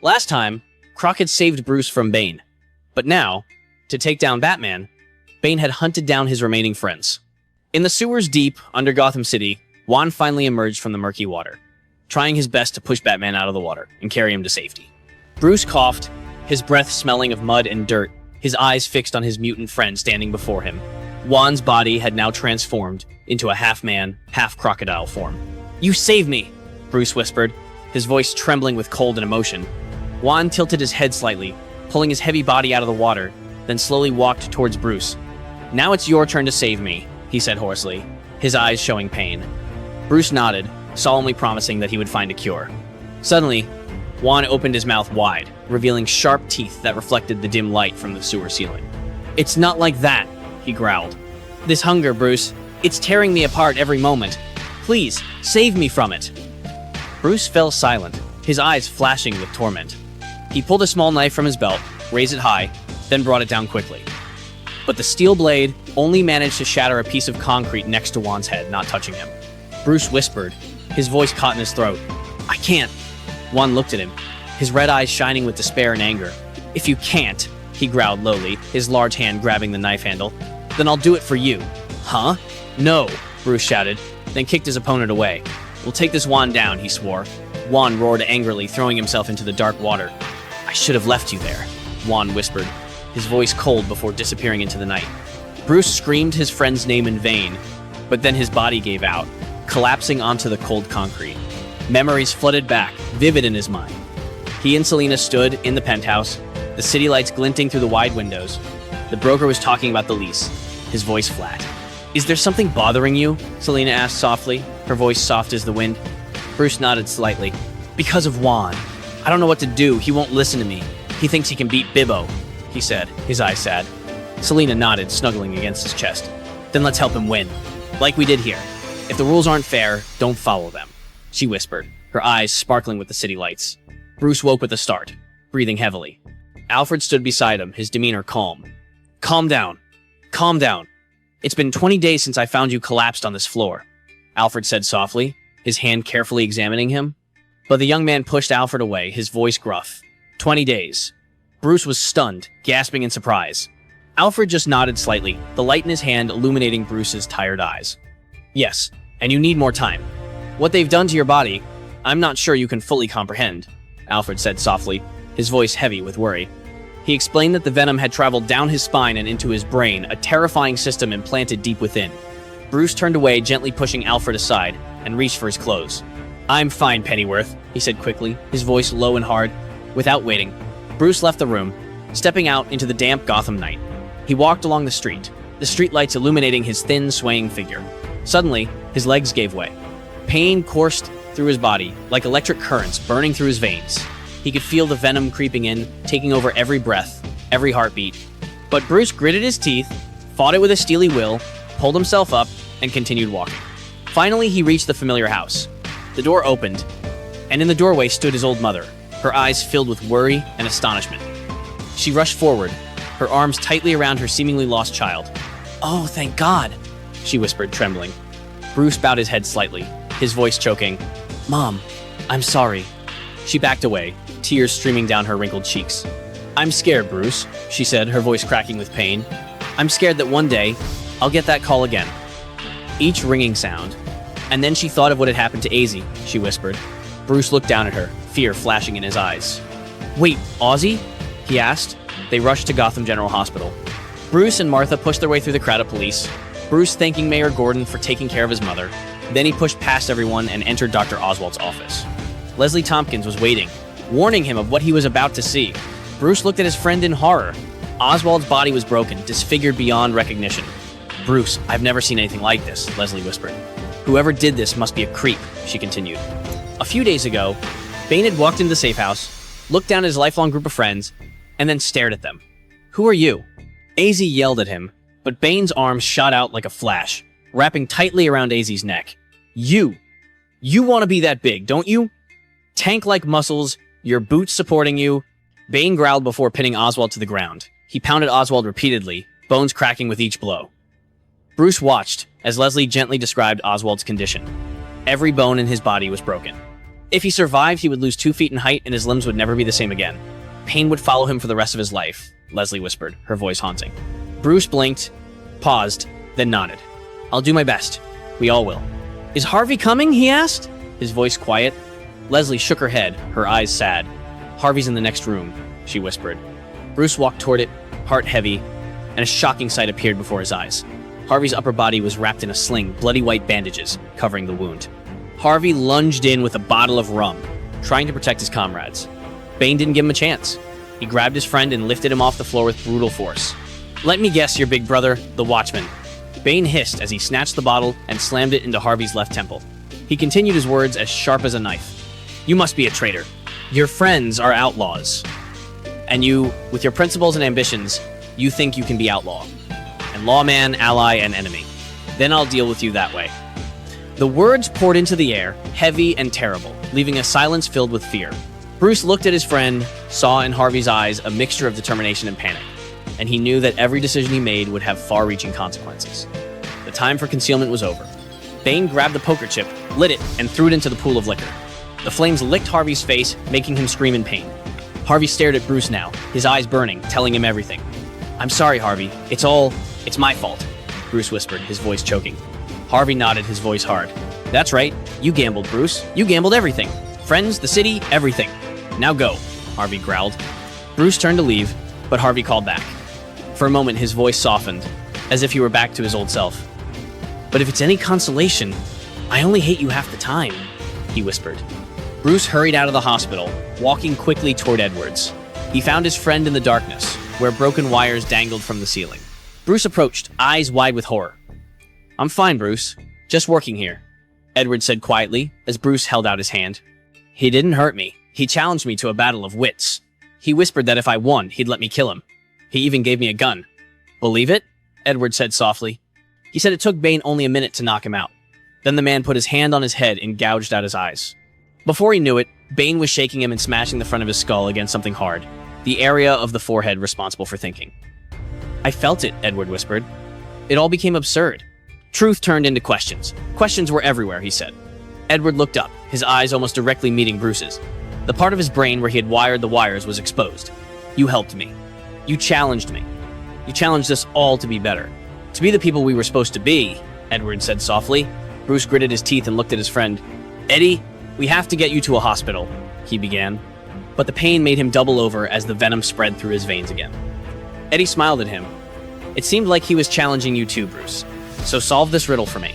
Last time, Croc had saved Bruce from Bane. But now, to take down Batman, Bane had hunted down his remaining friends. In the sewers deep under Gotham City, Whan finally emerged from the murky water, trying his best to push Batman out of the water and carry him to safety. Bruce coughed, his breath smelling of mud and dirt, his eyes fixed on his mutant friend standing before him. Whan's body had now transformed into a half-man, half-crocodile form. "You saved me," Bruce whispered, his voice trembling with cold and emotion. Whan tilted his head slightly, pulling his heavy body out of the water, then slowly walked towards Bruce. "Now it's your turn to save me," he said hoarsely, his eyes showing pain. Bruce nodded, solemnly promising that he would find a cure. Suddenly, Whan opened his mouth wide, revealing sharp teeth that reflected the dim light from the sewer ceiling. "It's not like that," he growled. "This hunger, Bruce, it's tearing me apart every moment. Please, save me from it." Bruce fell silent, his eyes flashing with torment. He pulled a small knife from his belt, raised it high, then brought it down quickly. But the steel blade only managed to shatter a piece of concrete next to Whan's head, not touching him. Bruce whispered, his voice caught in his throat. "I can't." Whan looked at him, his red eyes shining with despair and anger. "If you can't," he growled lowly, his large hand grabbing the knife handle, "then I'll do it for you." "Huh?" "No," Bruce shouted, then kicked his opponent away. "We'll take this Whan down," he swore. Whan roared angrily, throwing himself into the dark water. "I should have left you there," Whan whispered, his voice cold before disappearing into the night. Bruce screamed his friend's name in vain, but then his body gave out, collapsing onto the cold concrete. Memories flooded back, vivid in his mind. He and Selena stood in the penthouse, the city lights glinting through the wide windows. The broker was talking about the lease, his voice flat. "Is there something bothering you?" Selena asked softly, her voice soft as the wind. Bruce nodded slightly. "Because of Whan. I don't know what to do. He won't listen to me. He thinks he can beat Bibbo," he said, his eyes sad. Selena nodded, snuggling against his chest. "Then let's help him win. Like we did here. If the rules aren't fair, don't follow them," she whispered, her eyes sparkling with the city lights. Bruce woke with a start, breathing heavily. Alfred stood beside him, his demeanor calm. "Calm down. Calm down. It's been 20 days since I found you collapsed on this floor," Alfred said softly, his hand carefully examining him. But the young man pushed Alfred away, his voice gruff. 20 days. Bruce was stunned, gasping in surprise. Alfred just nodded slightly, the light in his hand illuminating Bruce's tired eyes. "Yes, and you need more time. What they've done to your body, I'm not sure you can fully comprehend," Alfred said softly, his voice heavy with worry. He explained that the venom had traveled down his spine and into his brain, a terrifying system implanted deep within. Bruce turned away, gently pushing Alfred aside, and reached for his clothes. "I'm fine, Pennyworth," he said quickly, his voice low and hard. Without waiting, Bruce left the room, stepping out into the damp Gotham night. He walked along the streetlights illuminating his thin, swaying figure. Suddenly, his legs gave way. Pain coursed through his body, like electric currents burning through his veins. He could feel the venom creeping in, taking over every breath, every heartbeat. But Bruce gritted his teeth, fought it with a steely will, pulled himself up, and continued walking. Finally, he reached the familiar house. The door opened, and in the doorway stood his old mother, her eyes filled with worry and astonishment. She rushed forward, her arms tightly around her seemingly lost child. "Oh, thank God," she whispered, trembling. Bruce bowed his head slightly, his voice choking. "Mom, I'm sorry." She backed away, tears streaming down her wrinkled cheeks. "I'm scared, Bruce," she said, her voice cracking with pain. "I'm scared that one day, I'll get that call again." Each ringing sound. And then she thought of what had happened to Ozzy, she whispered. Bruce looked down at her, fear flashing in his eyes. "Wait, Ozzy?" he asked. They rushed to Gotham General Hospital. Bruce and Martha pushed their way through the crowd of police, Bruce thanking Mayor Gordon for taking care of his mother. Then he pushed past everyone and entered Dr. Oswald's office. Leslie Tompkins was waiting, warning him of what he was about to see. Bruce looked at his friend in horror. Oswald's body was broken, disfigured beyond recognition. "Bruce, I've never seen anything like this," Leslie whispered. "Whoever did this must be a creep," she continued. A few days ago, Bane had walked into the safe house, looked down at his lifelong group of friends, and then stared at them. "Who are you?" Ozzy yelled at him, but Bane's arms shot out like a flash, wrapping tightly around Ozzy's neck. You want to be that big, don't you? Tank-like muscles, your boots supporting you." Bane growled before pinning Oswald to the ground. He pounded Oswald repeatedly, bones cracking with each blow. Bruce watched as Leslie gently described Oswald's condition. Every bone in his body was broken. If he survived, he would lose 2 feet in height and his limbs would never be the same again. Pain would follow him for the rest of his life, Leslie whispered, her voice haunting. Bruce blinked, paused, then nodded. I'll do my best. We all will. Is Harvey coming? He asked, his voice quiet. Leslie shook her head, her eyes sad. Harvey's in the next room, she whispered. Bruce walked toward it, heart heavy, and a shocking sight appeared before his eyes. Harvey's upper body was wrapped in a sling, bloody white bandages covering the wound. Harvey lunged in with a bottle of rum, trying to protect his comrades. Bane didn't give him a chance. He grabbed his friend and lifted him off the floor with brutal force. Let me guess, your big brother, the Watchman. Bane hissed as he snatched the bottle and slammed it into Harvey's left temple. He continued his words as sharp as a knife. You must be a traitor. Your friends are outlaws. And you, with your principles and ambitions, you think you can be outlaw. And lawman, ally, and enemy. Then I'll deal with you that way. The words poured into the air, heavy and terrible, leaving a silence filled with fear. Bruce looked at his friend, saw in Harvey's eyes a mixture of determination and panic, and he knew that every decision he made would have far-reaching consequences. The time for concealment was over. Bane grabbed the poker chip, lit it, and threw it into the pool of liquor. The flames licked Harvey's face, making him scream in pain. Harvey stared at Bruce now, his eyes burning, telling him everything. I'm sorry, Harvey. It's my fault, Bruce whispered, his voice choking. Harvey nodded, his voice hard. That's right. You gambled, Bruce. You gambled everything. Friends, the city, everything. Now go, Harvey growled. Bruce turned to leave, but Harvey called back. For a moment, his voice softened, as if he were back to his old self. But if it's any consolation, I only hate you half the time, he whispered. Bruce hurried out of the hospital, walking quickly toward Edwards. He found his friend in the darkness, where broken wires dangled from the ceiling. Bruce approached, eyes wide with horror. I'm fine, Bruce. Just working here, Edwards said quietly, as Bruce held out his hand. He didn't hurt me. He challenged me to a battle of wits. He whispered that if I won, he'd let me kill him. He even gave me a gun. Believe it? Edwards said softly. He said it took Bane only a minute to knock him out. Then the man put his hand on his head and gouged out his eyes. Before he knew it, Bane was shaking him and smashing the front of his skull against something hard, the area of the forehead responsible for thinking. I felt it, Edward whispered. It all became absurd. Truth turned into questions. Questions were everywhere, he said. Edward looked up, his eyes almost directly meeting Bruce's. The part of his brain where he had wired the wires was exposed. You helped me. You challenged me. You challenged us all to be better. To be the people we were supposed to be, Edward said softly. Bruce gritted his teeth and looked at his friend. Eddie, we have to get you to a hospital, he began. But the pain made him double over as the venom spread through his veins again. Eddie smiled at him. It seemed like he was challenging you too, Bruce. So solve this riddle for me.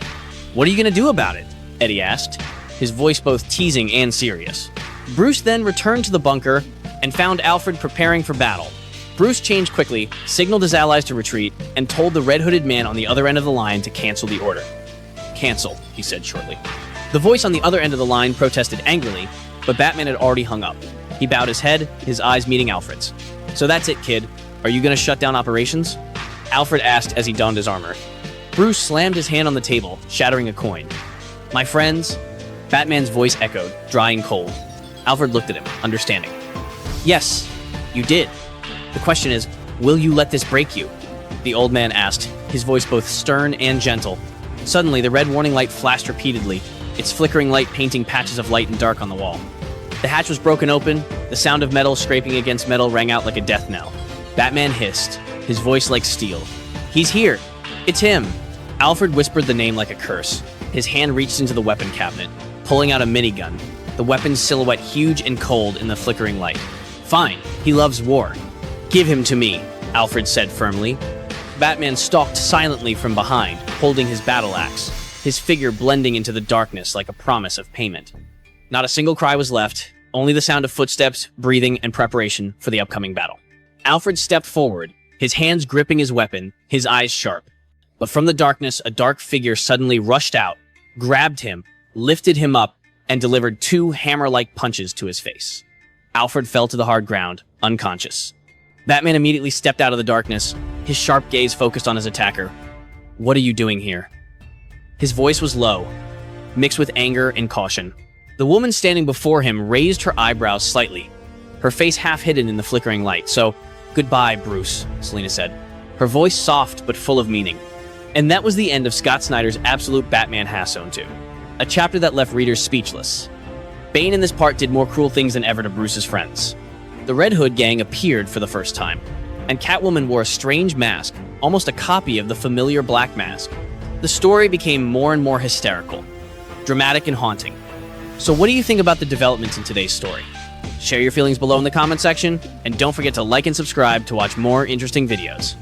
What are you going to do about it? Eddie asked, his voice both teasing and serious. Bruce then returned to the bunker and found Alfred preparing for battle. Bruce changed quickly, signaled his allies to retreat, and told the red-hooded man on the other end of the line to cancel the order. Cancel, he said shortly. The voice on the other end of the line protested angrily, but Batman had already hung up. He bowed his head, his eyes meeting Alfred's. So that's it, kid. Are you going to shut down operations? Alfred asked as he donned his armor. Bruce slammed his hand on the table, shattering a coin. My friends? Batman's voice echoed, dry and cold. Alfred looked at him, understanding. Yes, you did. The question is, will you let this break you? The old man asked, his voice both stern and gentle. Suddenly, the red warning light flashed repeatedly, its flickering light painting patches of light and dark on the wall. The hatch was broken open, the sound of metal scraping against metal rang out like a death knell. Batman hissed, his voice like steel. He's here! It's him! Alfred whispered the name like a curse. His hand reached into the weapon cabinet, pulling out a minigun, the weapon's silhouette huge and cold in the flickering light. Fine, he loves war. Give him to me, Alfred said firmly. Batman stalked silently from behind, holding his battle axe, his figure blending into the darkness like a promise of payment. Not a single cry was left, only the sound of footsteps, breathing, and preparation for the upcoming battle. Alfred stepped forward, his hands gripping his weapon, his eyes sharp. But from the darkness, a dark figure suddenly rushed out, grabbed him, lifted him up, and delivered 2 hammer-like punches to his face. Alfred fell to the hard ground, unconscious. Batman immediately stepped out of the darkness, his sharp gaze focused on his attacker. What are you doing here? His voice was low, mixed with anger and caution. The woman standing before him raised her eyebrows slightly, her face half hidden in the flickering light. So, goodbye, Bruce, Selena said, her voice soft but full of meaning. And that was the end of Scott Snyder's absolute Batman Hassone 2, a chapter that left readers speechless. Bane in this part did more cruel things than ever to Bruce's friends. The Red Hood gang appeared for the first time, and Catwoman wore a strange mask, almost a copy of the familiar Black Mask. The story became more and more hysterical, dramatic and haunting. So what do you think about the developments in today's story? Share your feelings below in the comment section, and don't forget to like and subscribe to watch more interesting videos.